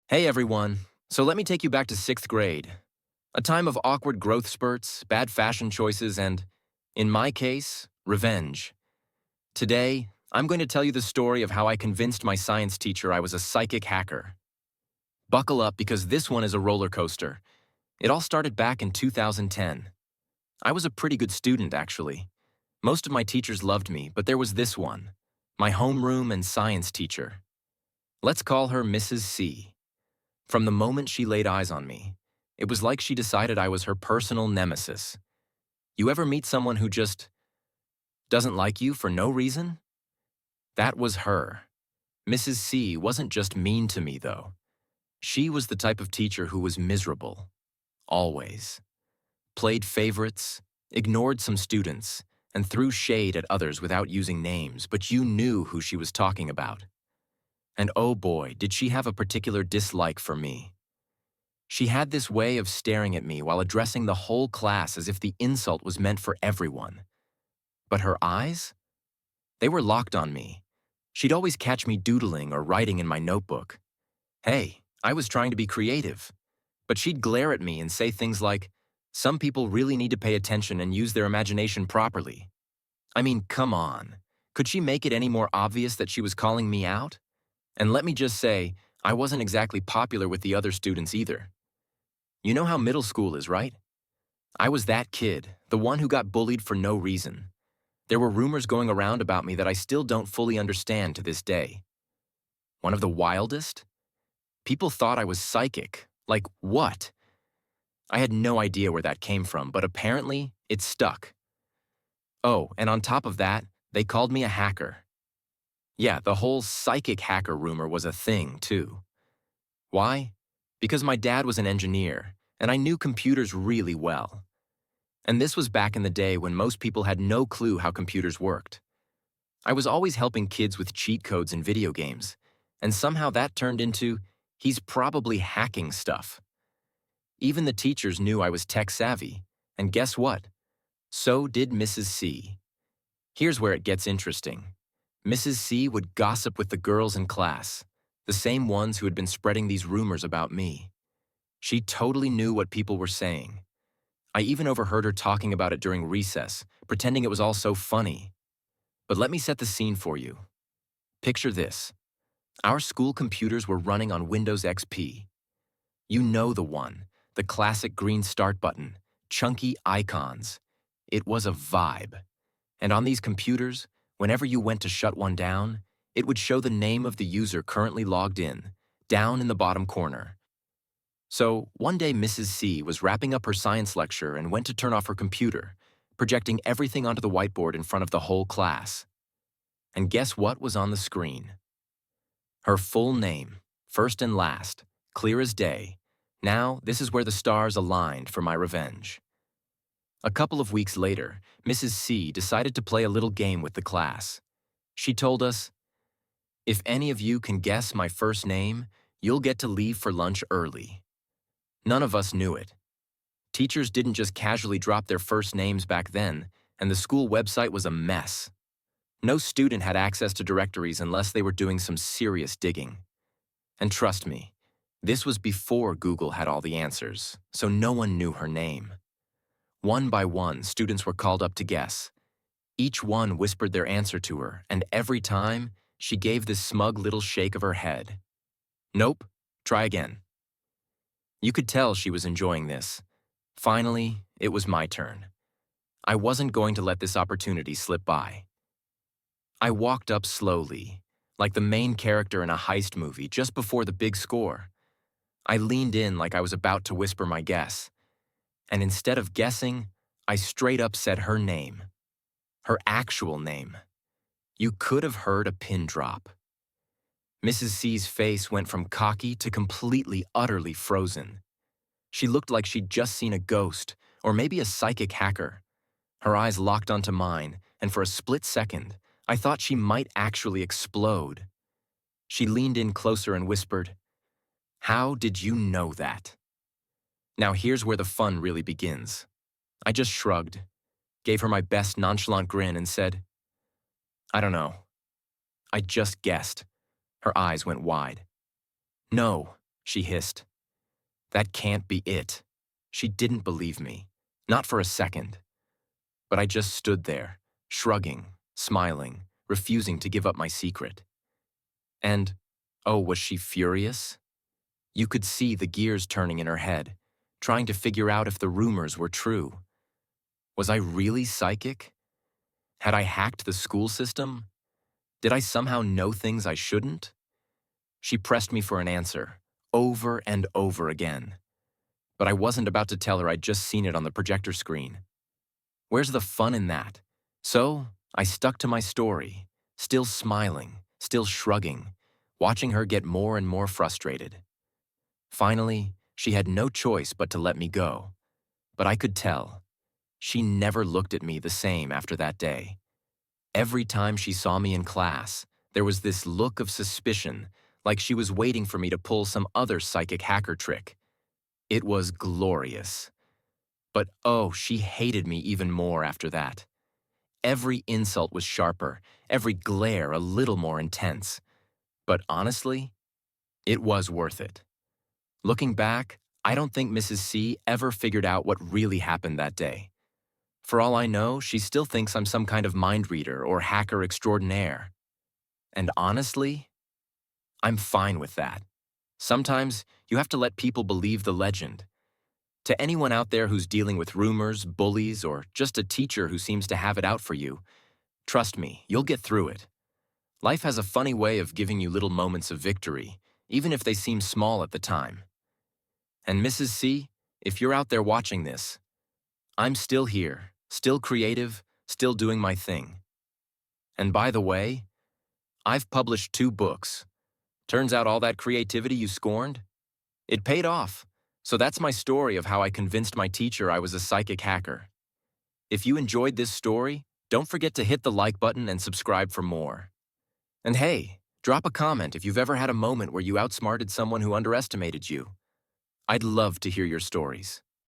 Hey everyone, so let me take you back to 6th grade. A time of awkward growth spurts, bad fashion choices, and, in my case, revenge. Today, I'm going to tell you the story of how I convinced my science teacher I was a psychic hacker. Buckle up because this one is a roller coaster. It all started back in 2010. I was a pretty good student, actually. Most of my teachers loved me, but there was this one, my homeroom and science teacher. Let's call her Mrs. C. From the moment she laid eyes on me, it was like she decided I was her personal nemesis. You ever meet someone who just doesn't like you for no reason? That was her. Mrs. C wasn't just mean to me, though. She was the type of teacher who was miserable. Always. Played favorites, ignored some students, and threw shade at others without using names, but you knew who she was talking about. And oh boy, did she have a particular dislike for me. She had this way of staring at me while addressing the whole class as if the insult was meant for everyone. But her eyes? They were locked on me. She'd always catch me doodling or writing in my notebook. Hey, I was trying to be creative. But she'd glare at me and say things like, "Some people really need to pay attention and use their imagination properly." I mean, come on. Could she make it any more obvious that she was calling me out? And let me just say, I wasn't exactly popular with the other students either. You know how middle school is, right? I was that kid, the one who got bullied for no reason. There were rumors going around about me that I still don't fully understand to this day. One of the wildest? People thought I was psychic. Like what? I had no idea where that came from, but apparently it stuck. Oh, and on top of that, they called me a hacker. Yeah, the whole psychic hacker rumor was a thing, too. Why? Because my dad was an engineer, and I knew computers really well. And this was back in the day when most people had no clue how computers worked. I was always helping kids with cheat codes in video games, and somehow that turned into, he's probably hacking stuff. Even the teachers knew I was tech savvy, and guess what? So did Mrs. C. Here's where it gets interesting. Mrs. C would gossip with the girls in class, the same ones who had been spreading these rumors about me. She totally knew what people were saying. I even overheard her talking about it during recess, pretending it was all so funny. But let me set the scene for you. Picture this. Our school computers were running on Windows XP. You know the one, the classic green start button, chunky icons. It was a vibe. And on these computers, whenever you went to shut one down, it would show the name of the user currently logged in, down in the bottom corner. So, one day Mrs. C was wrapping up her science lecture and went to turn off her computer, projecting everything onto the whiteboard in front of the whole class. And guess what was on the screen? Her full name, first and last, clear as day. Now, this is where the stars aligned for my revenge. A couple of weeks later, Mrs. C decided to play a little game with the class. She told us, "If any of you can guess my first name, you'll get to leave for lunch early." None of us knew it. Teachers didn't just casually drop their first names back then, and the school website was a mess. No student had access to directories unless they were doing some serious digging. And trust me, this was before Google had all the answers, so no one knew her name. One by one, students were called up to guess. Each one whispered their answer to her, and every time, she gave this smug little shake of her head. Nope, try again. You could tell she was enjoying this. Finally, it was my turn. I wasn't going to let this opportunity slip by. I walked up slowly, like the main character in a heist movie just before the big score. I leaned in like I was about to whisper my guess. And instead of guessing, I straight up said her name. Her actual name. You could have heard a pin drop. Mrs. C's face went from cocky to completely, utterly frozen. She looked like she'd just seen a ghost, or maybe a psychic hacker. Her eyes locked onto mine, and for a split second, I thought she might actually explode. She leaned in closer and whispered, "How did you know that?" Now here's where the fun really begins. I just shrugged, gave her my best nonchalant grin, and said, "I don't know. I just guessed." Her eyes went wide. "No," she hissed. That can't be it. She didn't believe me. Not for a second. But I just stood there, shrugging, smiling, refusing to give up my secret. And, oh, was she furious? You could see the gears turning in her head, trying to figure out if the rumors were true. Was I really psychic? Had I hacked the school system? Did I somehow know things I shouldn't? She pressed me for an answer, over and over again. But I wasn't about to tell her I'd just seen it on the projector screen. Where's the fun in that? So, I stuck to my story, still smiling, still shrugging, watching her get more and more frustrated. Finally, she had no choice but to let me go. But I could tell. She never looked at me the same after that day. Every time she saw me in class, there was this look of suspicion, like she was waiting for me to pull some other psychic hacker trick. It was glorious. But oh, she hated me even more after that. Every insult was sharper, every glare a little more intense. But honestly, it was worth it. Looking back, I don't think Mrs. C ever figured out what really happened that day. For all I know, she still thinks I'm some kind of mind reader or hacker extraordinaire. And honestly, I'm fine with that. Sometimes you have to let people believe the legend. To anyone out there who's dealing with rumors, bullies, or just a teacher who seems to have it out for you, trust me, you'll get through it. Life has a funny way of giving you little moments of victory, even if they seem small at the time. And Mrs. C, if you're out there watching this, I'm still here, still creative, still doing my thing. And by the way, I've published 2 books. Turns out all that creativity you scorned, it paid off. So that's my story of how I convinced my teacher I was a psychic hacker. If you enjoyed this story, don't forget to hit the like button and subscribe for more. And hey, drop a comment if you've ever had a moment where you outsmarted someone who underestimated you. I'd love to hear your stories.